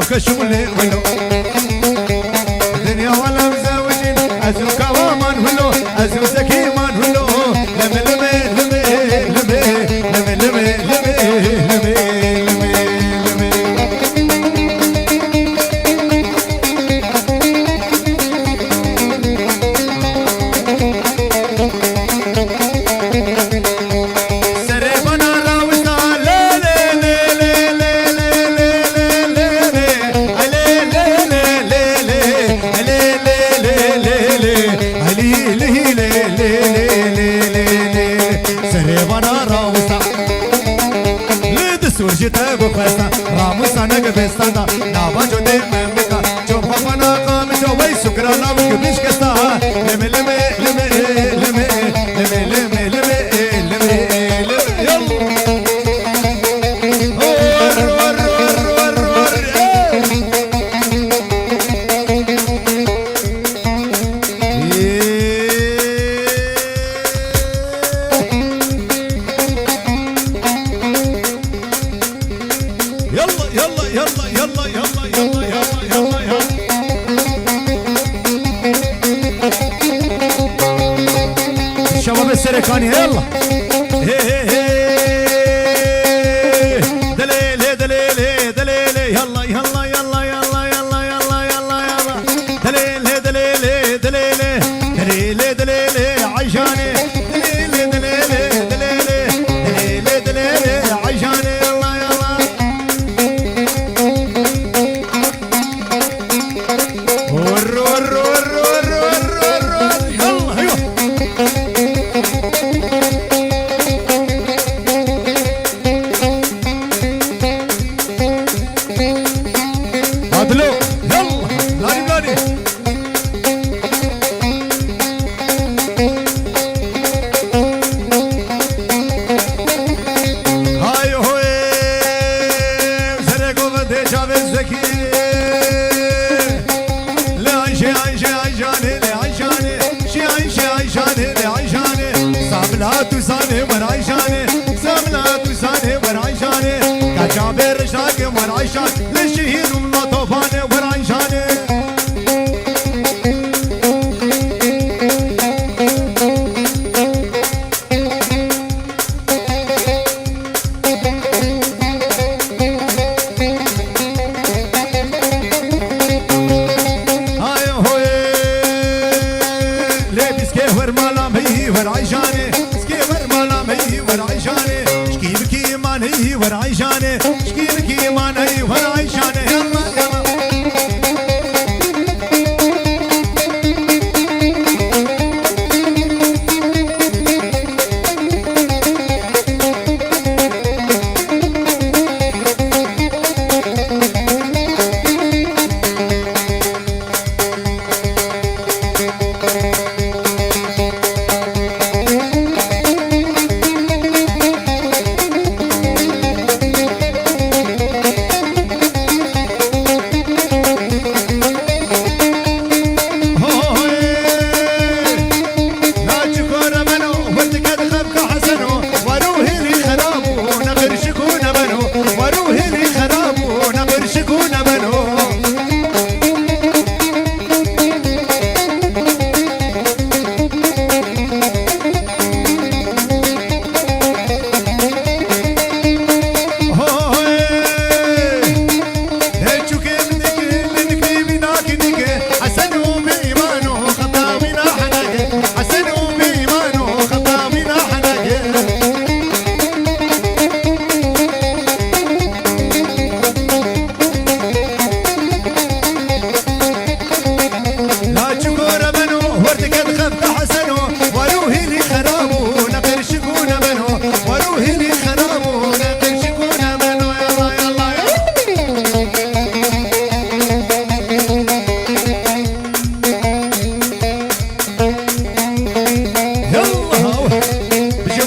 كشمولي ولو دنيا ولا مزوجين أزم كوامان ولو أزم زكي مان ولو لمي لمي لمي لمي لمي لمي لمي لمي سريبنا راوسا لي لي لي سريبنا راوسا لدسور جتا بخسا راموسا نقبستانا نابجو دي ممكا جوب خفنا قامشو وي سكرا لابك بيش كستا لمي لمي لمي لمي لمي لمي لمي لمي يلا شباب السركاني يلا دليل دليل دليل يلا يلا يلا يلا يلا يلا يلا يلا دليل دليل دليل دليل دليل عيشاني دليل دليل دليل دليل دليل عيشاني يلا يلا ور ور ور ور ور يلا ايوه عدلو يلا لاني بلاني هاي هوي سرقو بدي جاوز زكي لعيشي عيشي عيشاني لعيشاني شي عيشي عيشاني لعيشاني ساملات وساني ورعيشاني ساملات وساني ورعيشاني كجابر رشاق ورعيشان للشهيد ومنطفاني ورعيشاني هاي هوي لابس كيفر مالام هي ورعيشاني سكيفر مالام هي ورعيشاني شكي بكي مان هي ورعيشاني شكي بكي مان هي ورعيشاني يلا يلا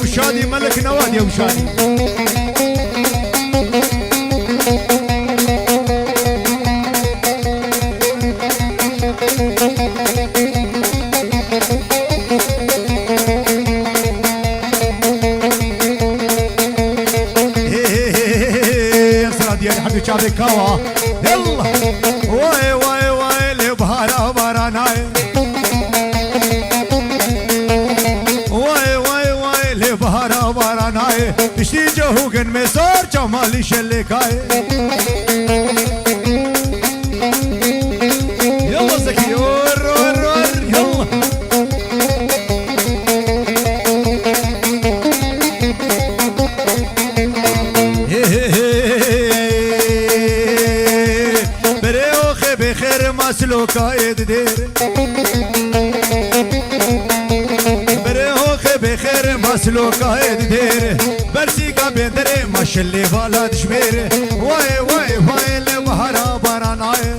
وشادي ملك نوادي وشادي حدو شعبي كوا يلا واي واي واي لبهارا باراناي واي واي واي لبهارا باراناي بشتي جهوغن مسار جمالي شلكاي يلا زكي ور ور ور يلا بريوخي بخير مسلوكا يدير بريوخي بخير مسلوكا يدير برسيكا بندري ماشلي فالا تشمير واي واي واي لبهارا باراناي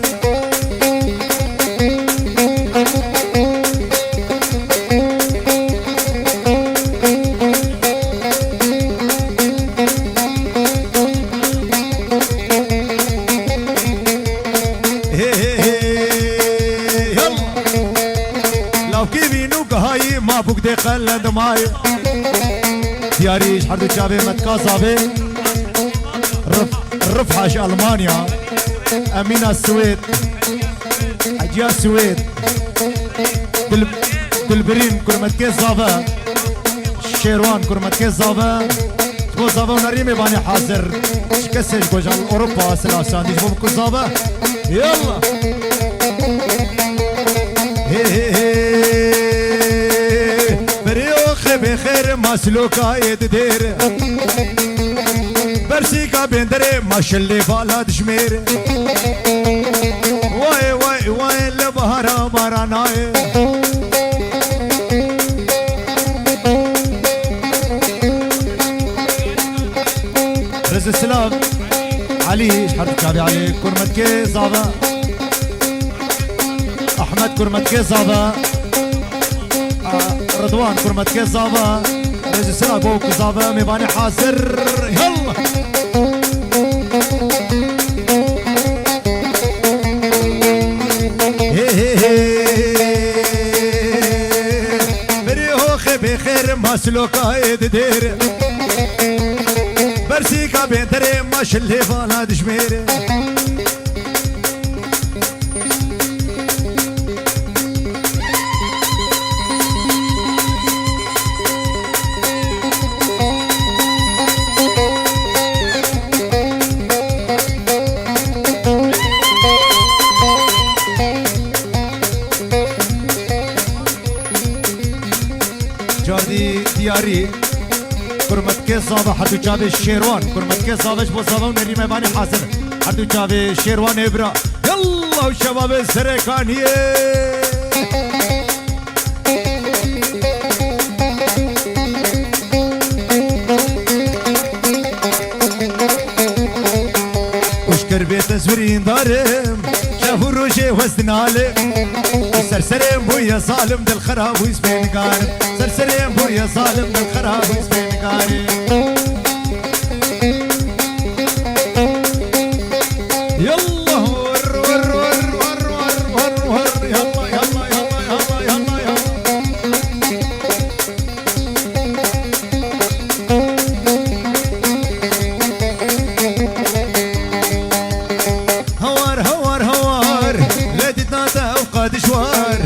فوق دي قلد ماي دياريش حردو جابي متكازابي رفحش ألمانيا أمينة السويد أجيال السويد دلبرين كرمتكي زابا شيروان كرمتكي زابا تبو زابا ونريمي باني حاضر شكسج بوجال أوروبا سلاسان ديش بو زابا يلا هي هي هي بخير مسلوكا يدير برسيكا بندري ماشلي بالا دشمير واي واي واي لبهارا باراناي رز السلام علي حرب كابي علي كرمتكي زابا احمد كرمتكي زابا رضوان كرمتكي زابا رجل سلام بوك زابا ميباني حاضر يلا هي هي هي بريوخي بخير مسلوكا يدير برسيكا بنتري ماشلي فالا دشمير دياري كرمتكي صابة حدو جابي الشيروان كرمتكي صابش بو صابة ونري ميباني حاصر حدو جابي الشيروان ابرا يلا وشباب السريكانية وشكر بيت زورين دارم شافوا الروشي وزنالي سرسرين بويا ظالم دل خراب ويسبين قارب سرسرين بويا ظالم دل خراب ويسبين قارب يلا ور ور ور ور ور ور ور يلا يلا يلا يلا يلا هوار هوار هوار لديتنا تاوقات شوار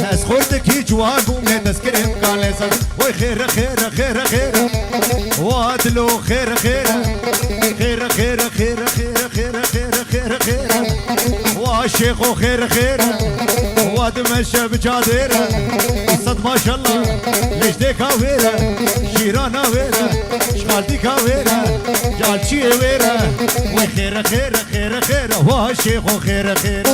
ناس خورتك يجواقو من تسكرهم كان لسان وي خير خير خير خير وادلو خير خير خير خير خير خير خير خير خير خير واشيخو خير خير وادمشى بجاديره صد ما شاء الله ليش ديكا ويره شيرانا ويره شغالتي كاويره جالشي ويره وي خير خير خير خير واشيخو خير خير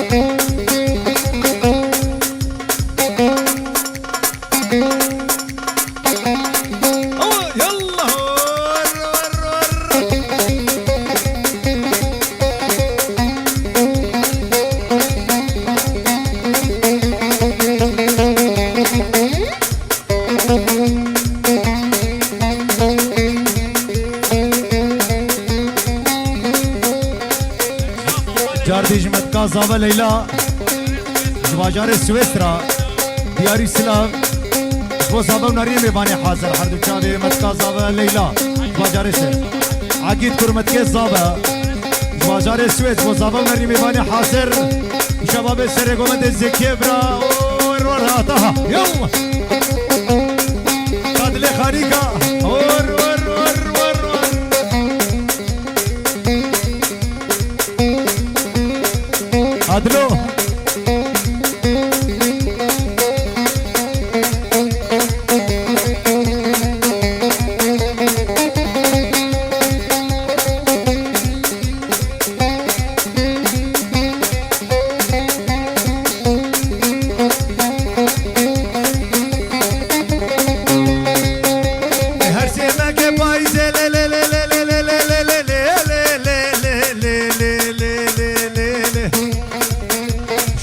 جارديج متكازا ليلى جواجار سويسرا دياري سلام بوزابا ونريم باني حاضر حردو شابي متكازا ليلى جواجار عقيد كرمتكي زابا بازار السويس مصطفى مريم باني حاصر شباب السرقومة الزكية برا وراطها يلا قاد لي خاريكا ور ور ور ور ور عدلو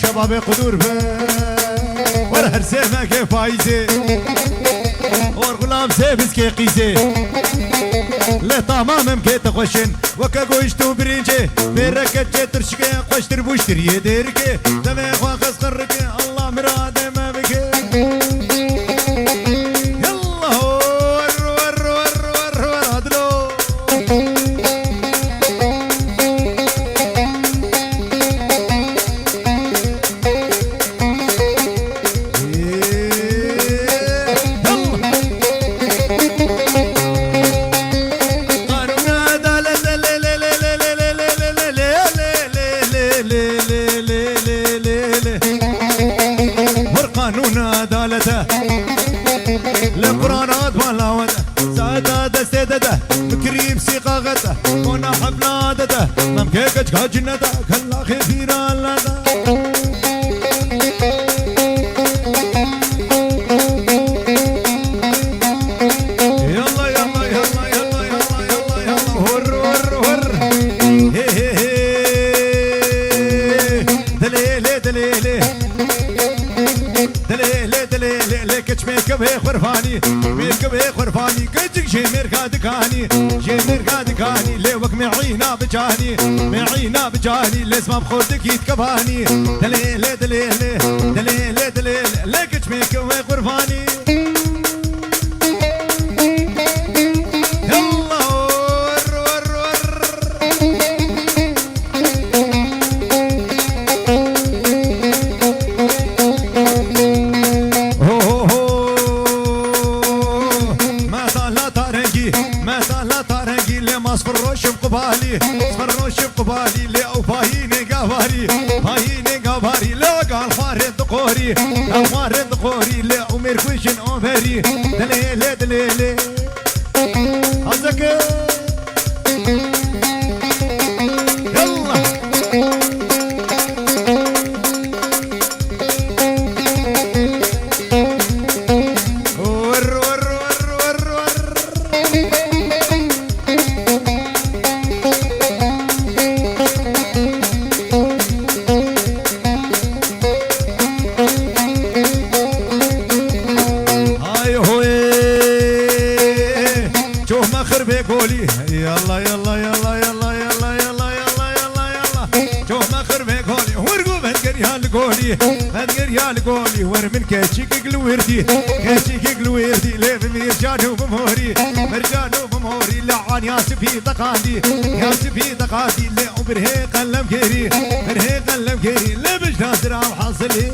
شباب قدور ور هر سما كي فايزه ور غلام سيبس كي قيسه لا تمام كي تخشن وكا قوشتو برينجي بركت ترشكي قشتر بوشتر يديركي دمي خوا قسقركي الله مراد ما بكي يلا ور ور ور ور ور عدلو قانون عدالته لقرانات ملاوته ساده دستده مكريم سيقاغته كنا حفلادته ممكيكج كجنته كلا خيرا لده يلا يلا يلا يلا يلا يلا يلا ور ور ور هي هي هي دليلي دليلي دليلي دليلي ليك ميركب هي خرفاني ميركب هي خرفاني كجك جي ميركا دكاني جي ميركا دكاني ليوك معينا بجاني معينا بجاني لازم بخودك يتكفاني دليلي دليلي دليلي دليلي ليك ميركب هي خرفاني يلا ور ور ور صفروش بقبالي صفروش بقبالي لا وفاهيني قباري فاهيني قباري لا قال فارد قوري قال فارد قوري لا وميركوشن اوفري دليلي دليلي هزك يلا ور ور ور ور ور بقولي يلا يلا يلا يلا يلا يلا يلا يلا يلا شوف ما خربي قولي ورقو بهدقريها لقولي بهدقريها لقولي ور من كاشيك قلويردي كاشيك قلويردي ليه بمرجانو بمهوري مرجانو بمهوري لعان ياسفي دقاندي ياسفي دقاندي لا وبرهي قلم كيري برهي قلم كيري لا بجنازر عم حاصلي